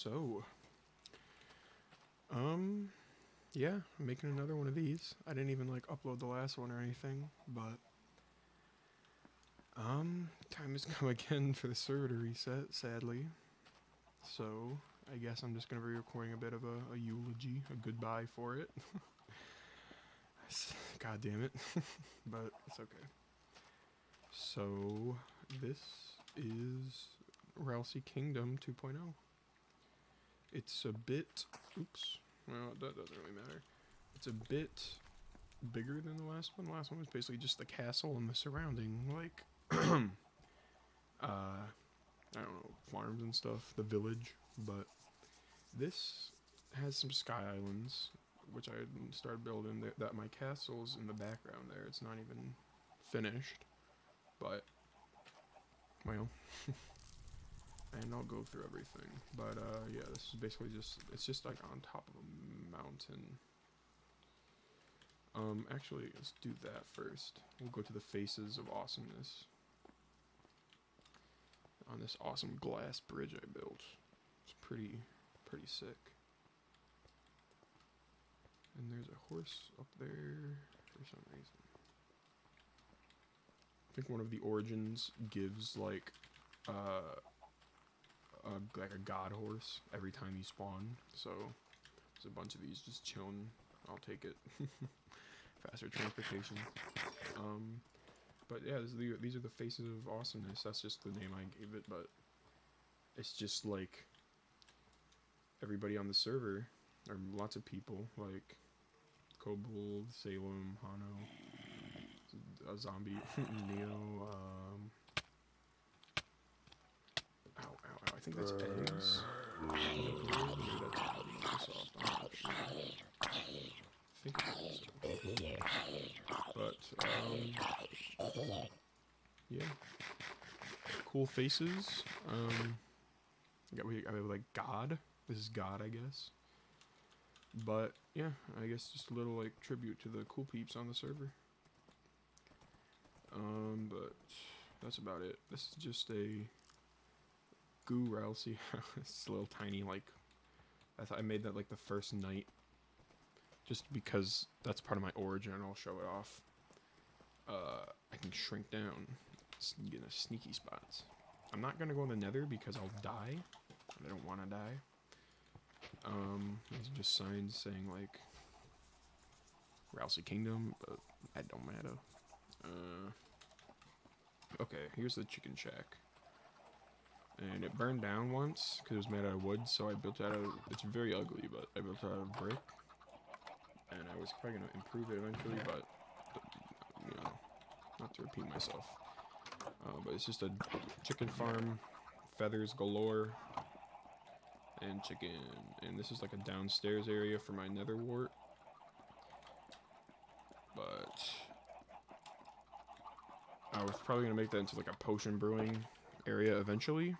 So, yeah, I'm making another one of these. I didn't even like upload the last one or anything, but time has come again for the server to reset, sadly. So, I guess I'm just gonna be recording a bit of a eulogy, a goodbye for it. God damn it. But it's okay. So, this is Ralsei Kingdom 2.0. It's a bit, oops, well, that doesn't really matter. It's a bit bigger than the last one. The last one was basically just the castle and the surrounding, like, I don't know, farms and stuff, the village. But this has some sky islands, which I started building. That my castle's in the background there. It's not even finished, but, well, and I'll go through everything. But, yeah, this is basically it's just like on top of a mountain. Actually, let's do that first. We'll go to the faces of awesomeness. On this awesome glass bridge I built. It's pretty sick. And there's a horse up there for some reason. I think one of the origins gives like a god horse every time you spawn. So there's a bunch of these just chilling. I'll take it. Faster transportation. But yeah, these are the faces of awesomeness. That's just the name I gave it, but it's just like everybody on the server, or lots of people, like Kobold, Salem, Hano, a zombie, Neo, ow, I think that's eggs. Maybe that's Microsoft, I'm not sure. I think it is. But, yeah. Cool faces. I have like God. This is God, I guess. But, yeah, I guess just a little, like, tribute to the cool peeps on the server. But that's about it. This is just a goo Ralsei. It's a little tiny, like, I made that, like, the first night. Just because that's part of my origin, and I'll show it off. I can shrink down, get in a sneaky spots. I'm not gonna go in the nether because I'll die, and I don't want to die. These are just signs saying, like, Ralsei Kingdom, but that don't matter. Okay, here's the chicken shack. And it burned down once, because it was made out of wood, so I built it out of, it's very ugly, but I built it out of brick. And I was probably going to improve it eventually, but, you know, not to repeat myself. But it's just a chicken farm, feathers galore, and chicken. And this is like a downstairs area for my nether wart. But I was probably going to make that into like a potion brewing area eventually.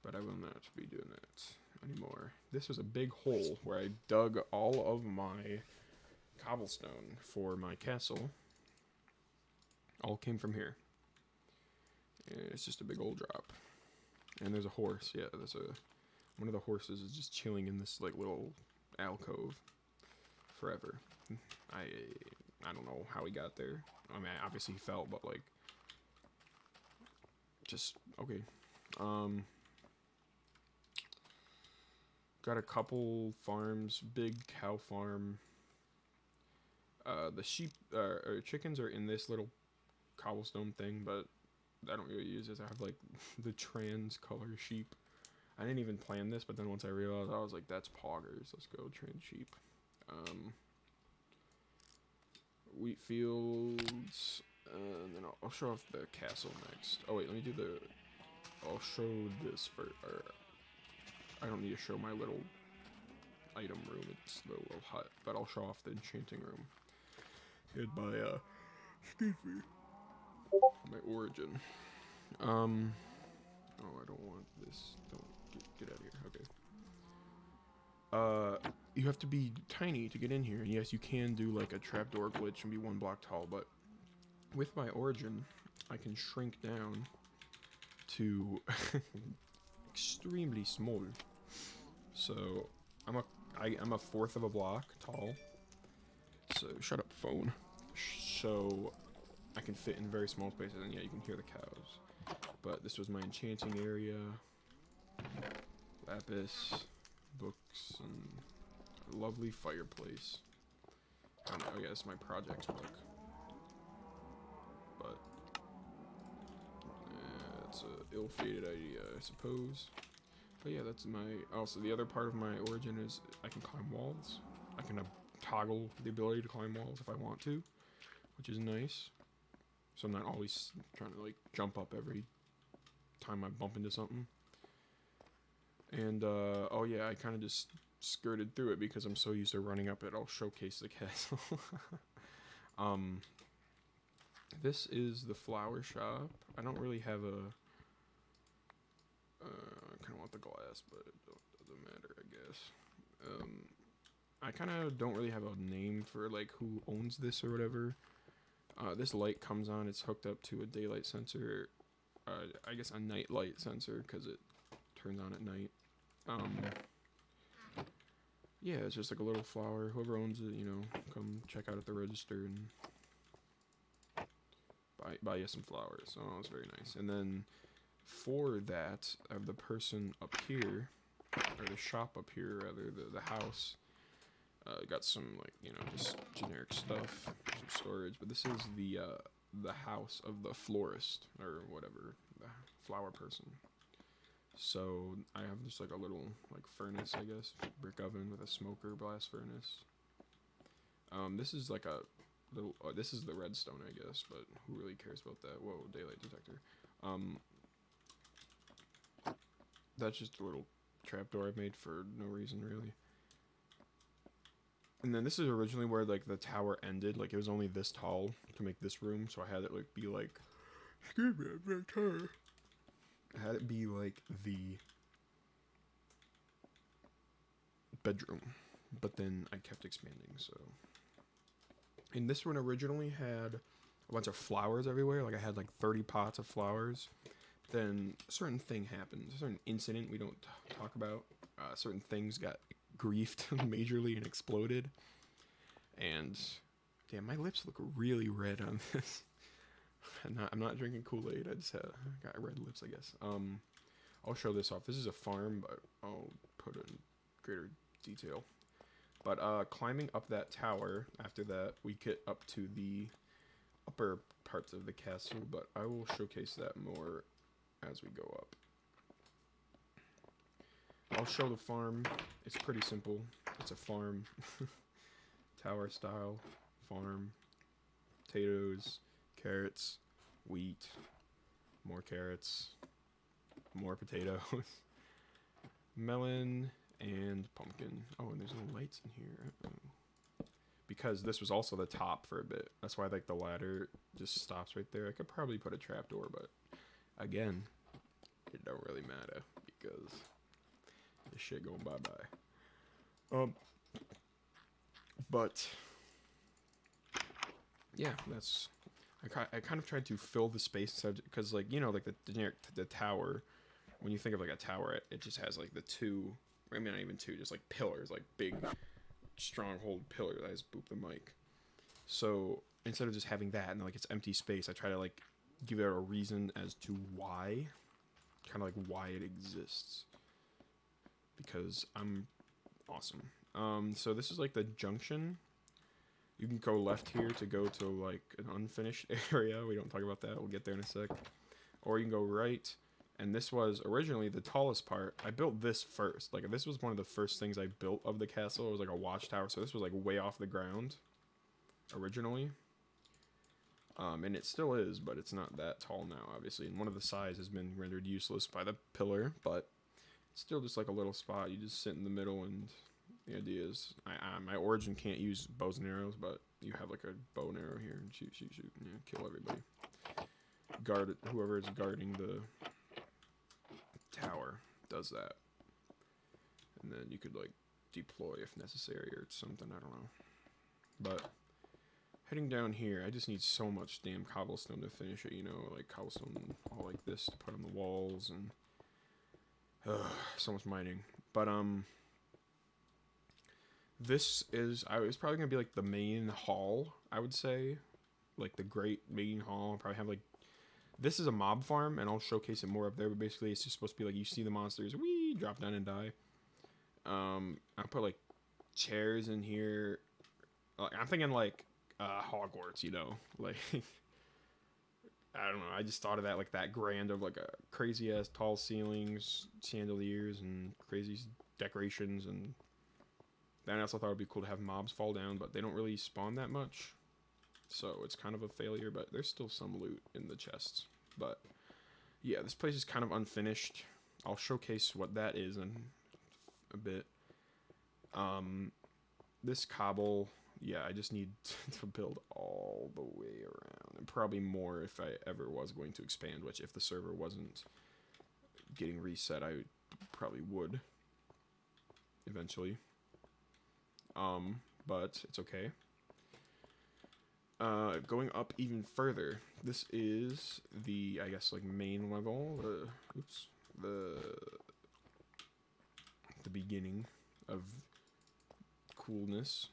But I will not be doing that anymore. This was a big hole where I dug all of my cobblestone for my castle. All came from here. And it's just a big old drop. And there's a horse. Yeah, one of the horses is just chilling in this like little alcove forever. I don't know how he got there. I mean, obviously he fell, but like, just okay. Got a couple farms, big cow farm. The sheep or chickens are in this little cobblestone thing, but I don't really use this. I have like the trans color sheep. I didn't even plan this, but then once I realized, I was like, that's poggers. Let's go trans sheep. Wheat fields, and then I'll show off the castle next. Oh wait, let me do I'll show this first. I don't need to show my little item room. It's the little hut, but I'll show off the enchanting room. Hid by excuse me, my origin. Oh, I don't want this. Don't get out of here. Okay. You have to be tiny to get in here. And yes, you can do like a trapdoor glitch and be 1 block tall, but with my origin, I can shrink down to extremely small. So I'm a fourth of a block tall. So shut up, phone. So I can fit in very small spaces, and yeah, you can hear the cows. But this was my enchanting area. Lapis, books, and a lovely fireplace. Oh yeah, it's my projects book. But it's a ill-fated idea, I suppose. But yeah, that's my. Also, the other part of my origin is I can climb walls. I can toggle the ability to climb walls if I want to, which is nice. So I'm not always trying to like jump up every time I bump into something. And oh yeah, I kind of just skirted through it because I'm so used to running up it. I'll showcase the castle. This is the flower shop. I don't really have a. I kind of want the glass, but it doesn't matter, I guess. I kind of don't really have a name for like who owns this or whatever. This light comes on. It's hooked up to a daylight sensor. I guess a night light sensor because it turns on at night. Yeah, it's just like a little flower. Whoever owns it, you know, come check out at the register and buy you some flowers. So it's very nice. And then for that, I have the person up here, or the shop up here, rather, the house. Got some, like, you know, just generic stuff, some storage. But this is the house of the florist, or whatever, the flower person. So I have just like a little like furnace, I guess, brick oven with a smoker blast furnace. This is like a little. This is the redstone, I guess, but who really cares about that? Whoa, daylight detector. That's just a little trapdoor I made for no reason really. And then this is originally where like the tower ended. Like it was only this tall to make this room, so I had it like be like. Excuse me, I'm very tired. I had it be like the bedroom, but then I kept expanding. So, and this one originally had a bunch of flowers everywhere. Like I had like 30 pots of flowers. Then a certain thing happened, a certain incident we don't talk about. Certain things got griefed majorly and exploded. And damn, my lips look really red on this. I'm not drinking Kool-Aid. I just got red lips, I guess. I'll show this off. This is a farm, but I'll put it in greater detail. But climbing up that tower, after that, we get up to the upper parts of the castle, but I will showcase that more as we go up. I'll show the farm. It's pretty simple. It's a farm. Tower style farm. Potatoes, carrots, wheat, more carrots, more potatoes, melon, and pumpkin. Oh, and there's no lights in here. Because this was also the top for a bit. That's why like the ladder just stops right there. I could probably put a trapdoor, but again, it don't really matter because this shit going bye-bye. But yeah, that's I kind of tried to fill the space because like, you know, like the tower, when you think of like a tower, it just has like the two, I mean not even two, just like pillars, like big stronghold pillars. I just boop the mic. So instead of just having that and like it's empty space, I try to like give it a reason as to why, kind of like why it exists, because I'm awesome. So this is like the junction. You can go left here to go to like an unfinished area. We don't talk about that. We'll get there in a sec. Or you can go right. And this was originally the tallest part. I built this first. Like this was one of the first things I built of the castle. It was like a watchtower. So this was like way off the ground originally. And it still is, but it's not that tall now, obviously. And one of the sides has been rendered useless by the pillar, but it's still just like a little spot. You just sit in the middle, and the idea is, my origin can't use bows and arrows, but you have like a bow and arrow here, and shoot, and yeah, kill everybody. Guard it, whoever is guarding the tower does that. And then you could like deploy if necessary or something, I don't know. But Heading down here, I just need so much damn cobblestone to finish it, you know, like cobblestone all like this to put on the walls, and so much mining. But this is it's probably gonna be like the main hall, I would say, like the great main hall. I'll probably have like, this is a mob farm, and I'll showcase it more up there. But basically, it's just supposed to be like you see the monsters, wee, drop down and die. I'll put like chairs in here. I'm thinking like Hogwarts, you know, like I don't know. I just thought of that like that grand of like a crazy ass tall ceilings, chandeliers, and crazy decorations, and then I also thought it'd be cool to have mobs fall down, but they don't really spawn that much, so it's kind of a failure. But there's still some loot in the chests. But yeah, this place is kind of unfinished. I'll showcase what that is in a bit. This cobble, yeah, I just need to build all the way around, and probably more if I ever was going to expand, which if the server wasn't getting reset, I probably would eventually. But it's okay. Going up even further, this is the, I guess, like main level, the beginning of coolness.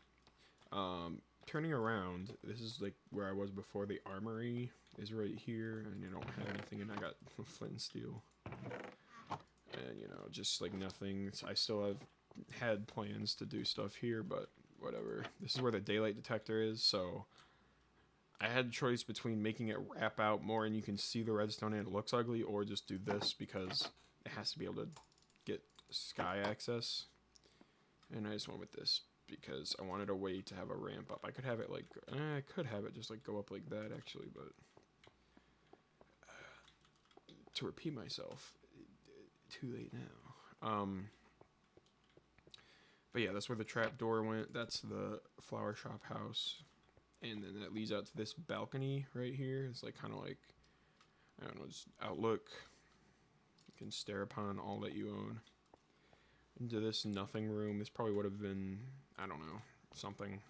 Turning around, this is like where I was before. The Armory is right here, and I don't have anything, and I got flint and steel, and you know, just like nothing. I still have had plans to do stuff here, but whatever. This is where the daylight detector is, so I had a choice between making it wrap out more and you can see the redstone and it looks ugly, or just do this because it has to be able to get sky access, and I just went with this because I wanted a way to have a ramp up. I could have it like, I could have it just like go up like that actually, but to repeat myself, too late now. But yeah, that's where the trap door went. That's the flower shop house, and then that leads out to this balcony right here. It's like kind of like, I don't know, just outlook. You can stare upon all that you own. Into this nothing room. This probably would have been, I don't know, something.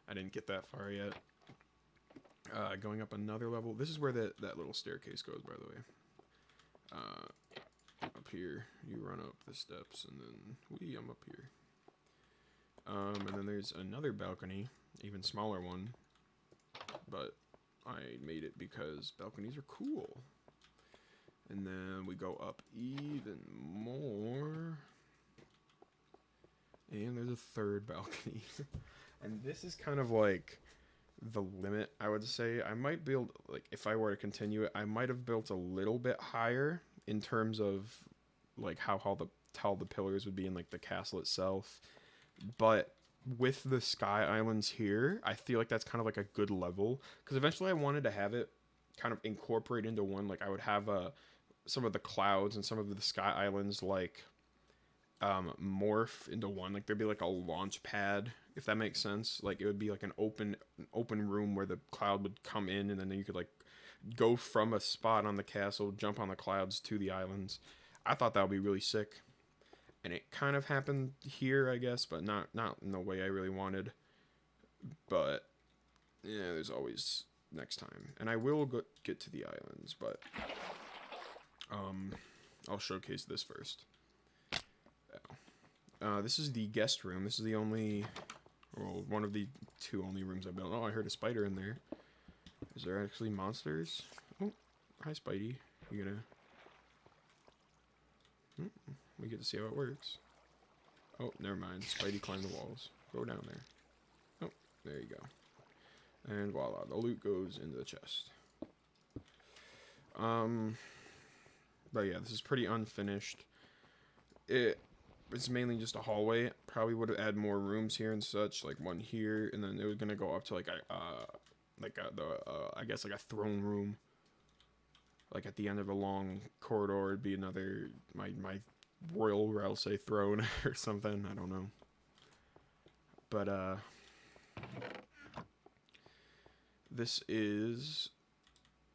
I didn't get that far yet. Going up another level. This is where that little staircase goes, by the way. Up here, you run up the steps, and then I'm up here. And then there's another balcony, even smaller one, but I made it because balconies are cool. And then we go up even more, and there's a third balcony. And this is kind of like the limit, I would say. I might build, like, if I were to continue it, I might have built a little bit higher in terms of like how the pillars would be in like the castle itself. But with the sky islands here, I feel like that's kind of like a good level, because eventually I wanted to have it kind of incorporate into one. Like I would have some of the clouds and some of the sky islands like morph into one. Like there'd be like a launch pad, if that makes sense. Like it would be like an open room where the cloud would come in, and then you could like go from a spot on the castle, jump on the clouds to the islands. I thought that would be really sick, and it kind of happened here, I guess, but not in the way I really wanted. But yeah, there's always next time, and I will get to the islands, but I'll showcase this first. This is the guest room. This is the only, well, one of the two only rooms I built. Oh, I heard a spider in there. Is there actually monsters? Oh, hi, Spidey. You gonna? We get to see how it works. Oh, never mind. Spidey climbed the walls. Go down there. Oh, there you go. And voila, the loot goes into the chest. But yeah, this is pretty unfinished. It's mainly just a hallway. Probably would have added more rooms here and such, like one here, and then it was gonna go up to like I guess like a throne room. Like at the end of a long corridor, it'd be another my royal Ralsei throne or something. I don't know. But this is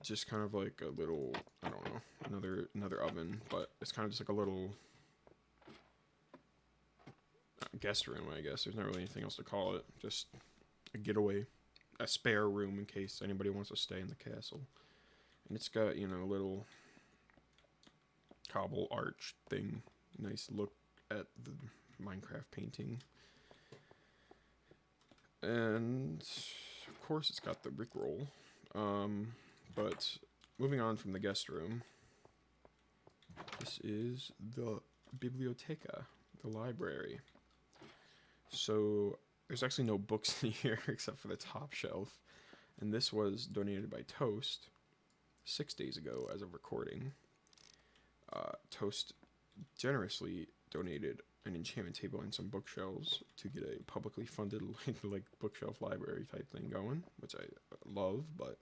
just kind of like a little, I don't know, another oven, but it's kind of just like a little guest room, I guess. There's not really anything else to call it. Just a getaway. a spare room in case anybody wants to stay in the castle. And it's got, you know, a little cobble arch thing. Nice look at the Minecraft painting. And of course it's got the Rickroll. But moving on from the guest room, this is the Biblioteca, the library. So there's actually no books in here except for the top shelf. And this was donated by Toast 6 days ago as of recording. Toast generously donated an enchantment table and some bookshelves to get a publicly funded like bookshelf library type thing going, which I love. But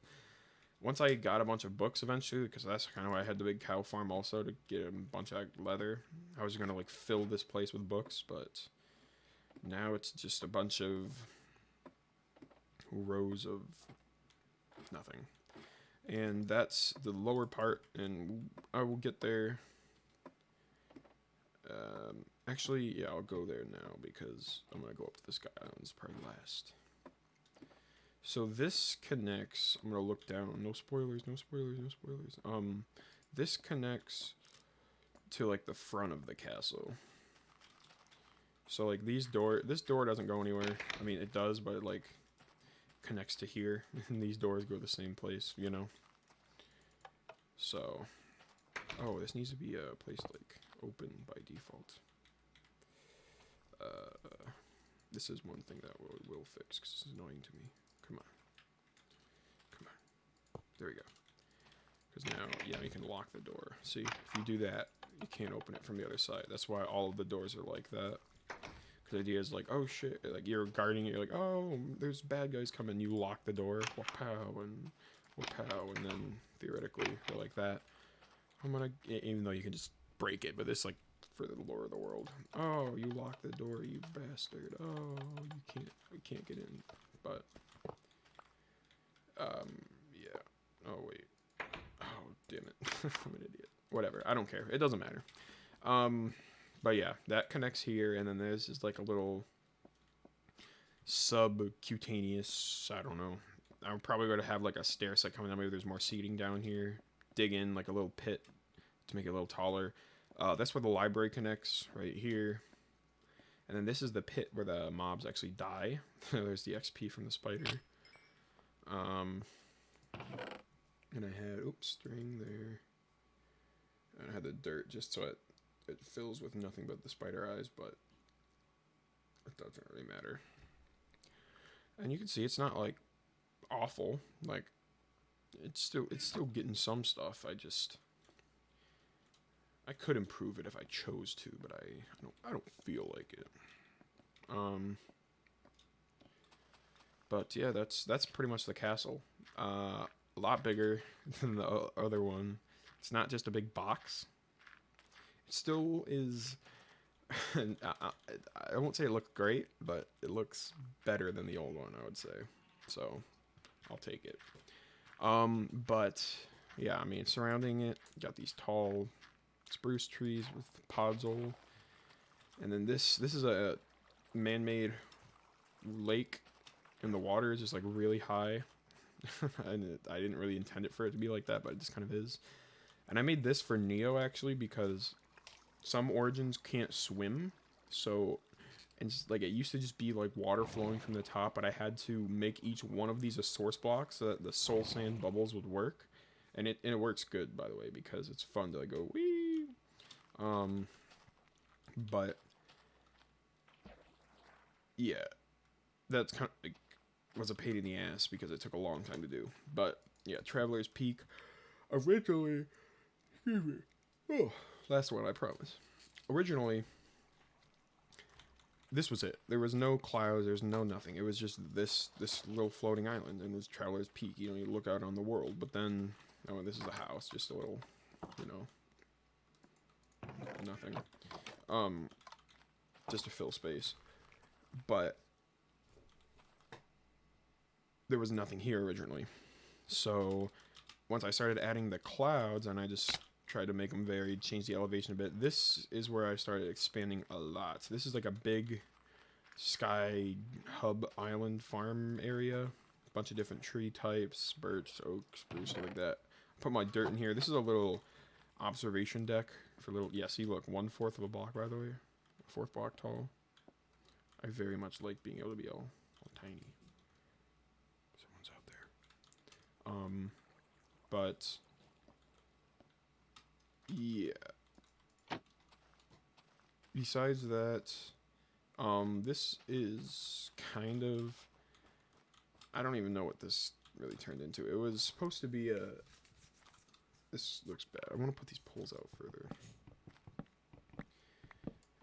once I got a bunch of books eventually, because that's kind of why I had the big cow farm also, to get a bunch of leather, I was going to like fill this place with books, but now it's just a bunch of rows of nothing. And that's the lower part, and I will get there. Actually, yeah, I'll go there now because I'm going to go up to this guy. It's probably last. So this connects, I'm going to look down. No spoilers, no spoilers, no spoilers. This connects to like the front of the castle. So like this door doesn't go anywhere. I mean, it does, but it like connects to here. And these doors go the same place, you know? So, oh, this needs to be a place like open by default. This is one thing that will fix because it's annoying to me. Come on. Come on. There we go. Because now, yeah, you can lock the door. See, if you do that, you can't open it from the other side. That's why all of the doors are like that. Because the idea is like, oh shit, like you're guarding it, you're like, oh, there's bad guys coming. You lock the door, wha-pow, and wha-pow, and then theoretically, they're like that. I'm gonna, even though you can just break it, but this like, for the lore of the world. Oh, you locked the door, you bastard. Oh, you can't get in. But, yeah. Oh, wait. Oh, damn it. I'm an idiot. Whatever, I don't care. It doesn't matter. But yeah, that connects here, and then this is like a little subcutaneous, I don't know. I'm probably going to have like a stair set coming down. Maybe there's more seating down here. Dig in like a little pit to make it a little taller. That's where the library connects, right here. And then this is the pit where the mobs actually die. There's the XP from the spider. And I had, oops, string there. And I had the dirt just so it fills with nothing but the spider eyes, but it doesn't really matter. And you can see it's not like awful. Like it's still getting some stuff. I could improve it if I chose to, but I don't feel like it. But yeah, that's pretty much the castle. A lot bigger than the other one. It's not just a big box. It still is. I won't say it looked great, but it looks better than the old one, I would say. So I'll take it. But yeah, I mean, surrounding it, got these tall spruce trees with podzol, and then this is a man-made lake, and the water is just like really high. And I didn't really intend it for it to be like that, but it just kind of is. And I made this for Neo actually because some origins can't swim, so and just, like it used to just be like water flowing from the top, but I had to make each one of these a source block so that the soul sand bubbles would work, and it works good, by the way, because it's fun to like go wee. But yeah, that's kind of like, was a pain in the ass because it took a long time to do. But yeah, Traveler's Peak originally, excuse me, oh, last one, I promise. Originally, this was it. There was no clouds, there's no nothing. It was just this little floating island, and it was Traveler's Peak. You know, you look out on the world, but then, oh, this is a house, just a little, you know, nothing. Just to fill space. But there was nothing here originally. So once I started adding the clouds, and I just tried to make them varied, change the elevation a bit, this is where I started expanding a lot. So this is like a big sky hub island farm area bunch of different tree types, birch, oak, spruce, stuff like that. Put my dirt in here. This is a little observation deck for little. Yeah, see, look, 1/4 of a block, by the way, a 4th block tall. I very much like being able to be all tiny. Someone's out there. But yeah. Besides that, this is kind of, I don't even know what this really turned into. It was supposed to be a, this looks bad. I want to put these poles out further.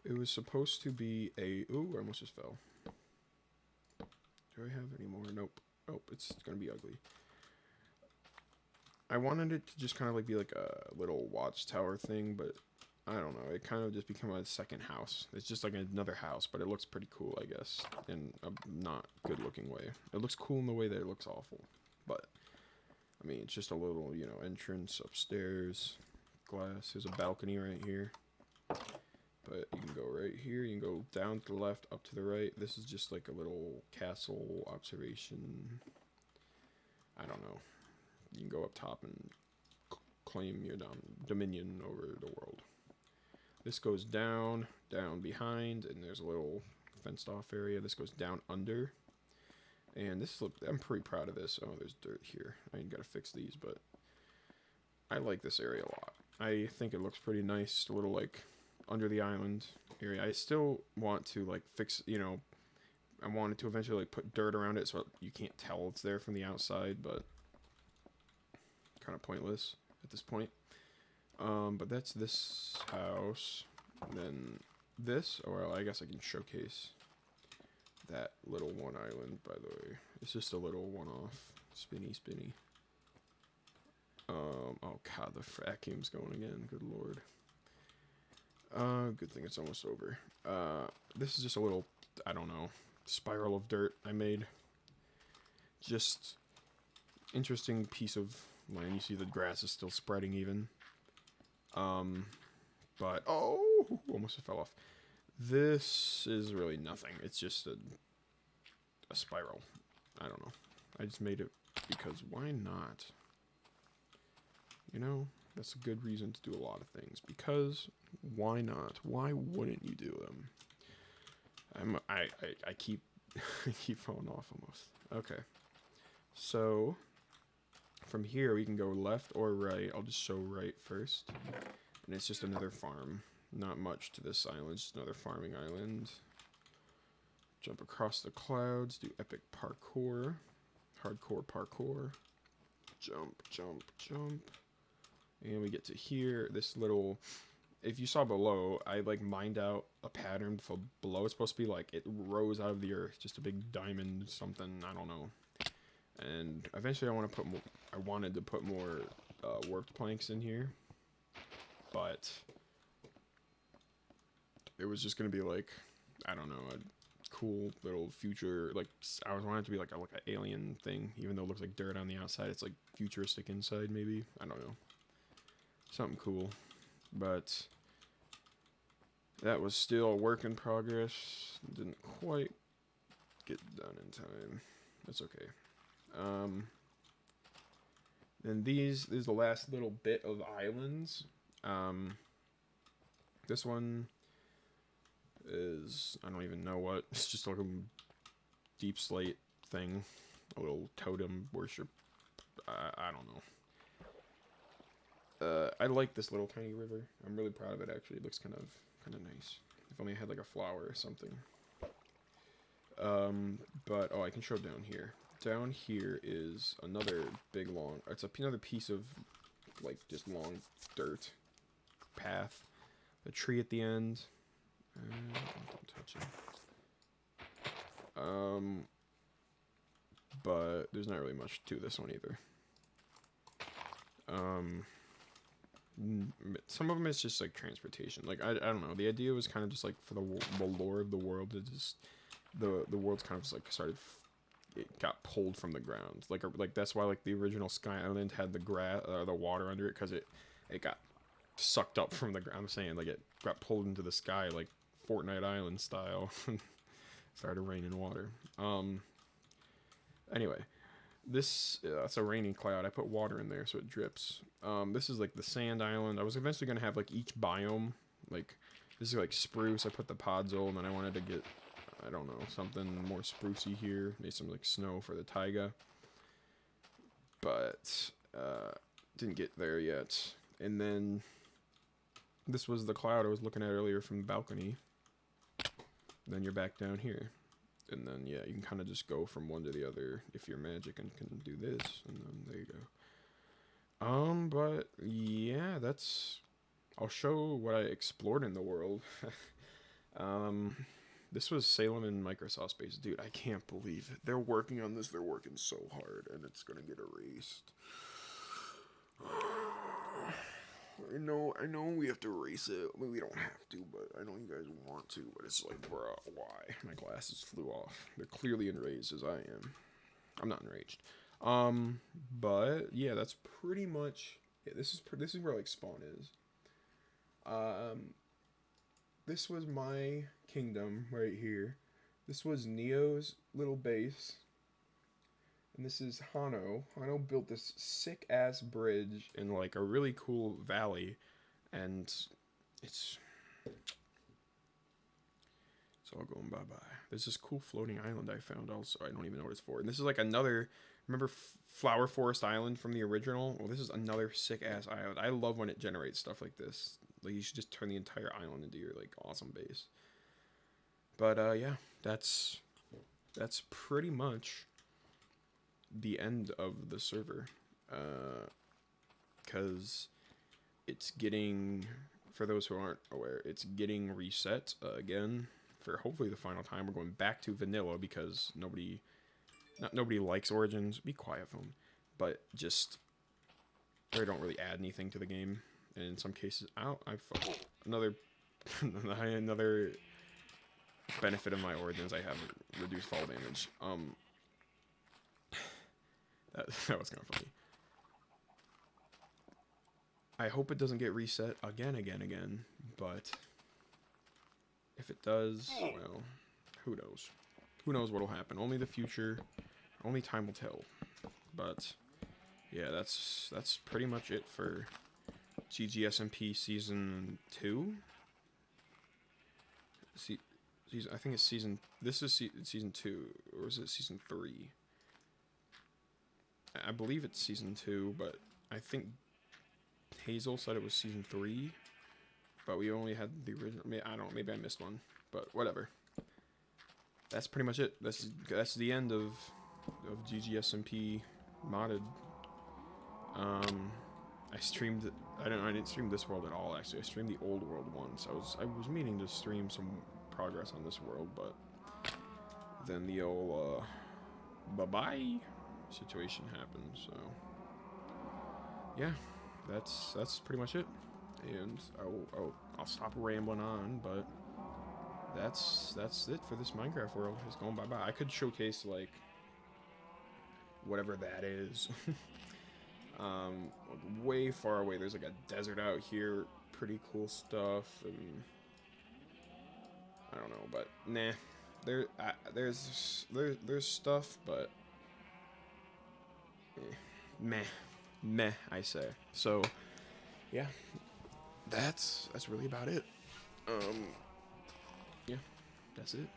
It was supposed to be a, ooh, I almost just fell. Do I have any more? Nope. Oh, it's going to be ugly. I wanted it to just kind of like be like a little watchtower thing, but I don't know. It kind of just became a second house. It's just like another house, but it looks pretty cool, I guess, in a not good looking way. It looks cool in the way that it looks awful, but I mean, it's just a little, you know, entrance upstairs, glass. There's a balcony right here, but you can go right here. You can go down to the left, up to the right. This is just like a little castle observation. I don't know. You can go up top and claim your dominion over the world. This goes down behind, and there's a little fenced off area. This goes down under. And this, I'm pretty proud of this. Oh, there's dirt here. I gotta fix these, but I like this area a lot. I think it looks pretty nice. A little like under the island area. I still want to like fix, you know, I wanted to eventually like put dirt around it so you can't tell it's there from the outside, but kind of pointless at this point. But that's this house. And then this, well, I guess I can showcase that little one island, by the way. It's just a little one-off. Spinny. Oh god, the vacuum's going again. Good lord. Good thing it's almost over. This is just a little, I don't know, spiral of dirt I made. Just interesting piece of land. You see the grass is still spreading even. But, oh, almost fell off. This is really nothing. It's just a spiral. I don't know. I just made it because why not? You know, that's a good reason to do a lot of things. Because why not? Why wouldn't you do them? I keep I keep falling off almost. Okay. So from here we can go left or right. I'll just show right first. And it's just another farm. Not much to this island, just another farming island. Jump across the clouds, do epic parkour. Hardcore parkour. Jump. And we get to here, this little, if you saw below, I like mined out a pattern for below. It's supposed to be like, it rose out of the earth, just a big diamond something, I don't know. And eventually I wanted to put more warped planks in here. But it was just going to be like, I don't know, a cool little future, like, I wanted it to be like an alien thing, even though it looks like dirt on the outside. It's like futuristic inside, maybe. I don't know. Something cool. But that was still a work in progress. Didn't quite get done in time. That's okay. Then these is the last little bit of islands. This one is, I don't even know what. It's just like a deep slate thing. A little totem worship. I don't know. I like this little tiny river. I'm really proud of it, actually. It looks kind of nice. If only I had like a flower or something. But, oh, I can show down here. Down here is another big long, it's another piece of like just long dirt path. A tree at the end. Don't touch it. But there's not really much to this one either. Some of them is just like transportation. Like I don't know. The idea was kind of just like for the lore of the world. It just the world's kind of just like started. It got pulled from the ground. Like that's why like the original Sky Island had the the water under it, because it got sucked up from the ground. I'm saying like it got pulled into the sky like Fortnite Island style. Started raining water. Anyway, This it's a rainy cloud. I put water in there so it drips. This is like the sand island. I was eventually gonna have like each biome. Like this is like spruce. I put the podzol, and then I wanted to get, I don't know, something more sprucey here. Made some like snow for the taiga, but didn't get there yet. And then this was the cloud I was looking at earlier from the balcony. Then you're back down here. And then, yeah, you can kind of just go from one to the other if you're magic and can do this. And then there you go. But, yeah, that's... I'll show what I explored in the world. This was Salem and Microsoft Space. Dude, I can't believe it. They're working on this. They're working so hard, and it's going to get erased. I know we have to erase it. I mean, we don't have to, but I know you guys want to, but it's like, bro, why? My glasses flew off. They're clearly enraged as I am. I'm not enraged. But yeah, that's pretty much it. This is where like spawn is. This was my kingdom right here. This was Neo's little base. And this is Hano. Hano built this sick-ass bridge in, like, a really cool valley. And it's all going bye-bye. There's this cool floating island I found also. I don't even know what it's for. And this is, like, another... Remember Flower Forest Island from the original? Well, this is another sick-ass island. I love when it generates stuff like this. Like, you should just turn the entire island into your, like, awesome base. But, yeah. That's pretty much... the end of the server, because it's getting, for those who aren't aware, it's getting reset again for hopefully the final time. We're going back to vanilla because nobody likes Origins. Be quiet, phone. But just they don't really add anything to the game, and in some cases, another another benefit of my Origins, I have reduced fall damage. That was kind of funny. I hope it doesn't get reset again, but if it does, well, who knows? Who knows what'll happen? Only the future, only time will tell. But yeah, that's pretty much it for GGSMP Season 2. I think it's season... This is Season 2, or is it Season 3? I believe it's Season 2, but I think Hazel said it was Season 3, but we only had the original. I don't know, maybe I missed one, but whatever. That's pretty much it. That's the end of GGSMP modded. I streamed. I didn't stream this world at all. Actually, I streamed the old world once. I was meaning to stream some progress on this world, but then the old bye-bye situation happened. So yeah, that's pretty much it. And I'll stop rambling on, but that's it for this Minecraft world. It's going bye-bye. I could showcase like whatever that is. Way far away, there's like a desert out here, pretty cool stuff, and I don't know, but nah, there's stuff, but meh, I say. So yeah, that's really about it. Yeah, that's it.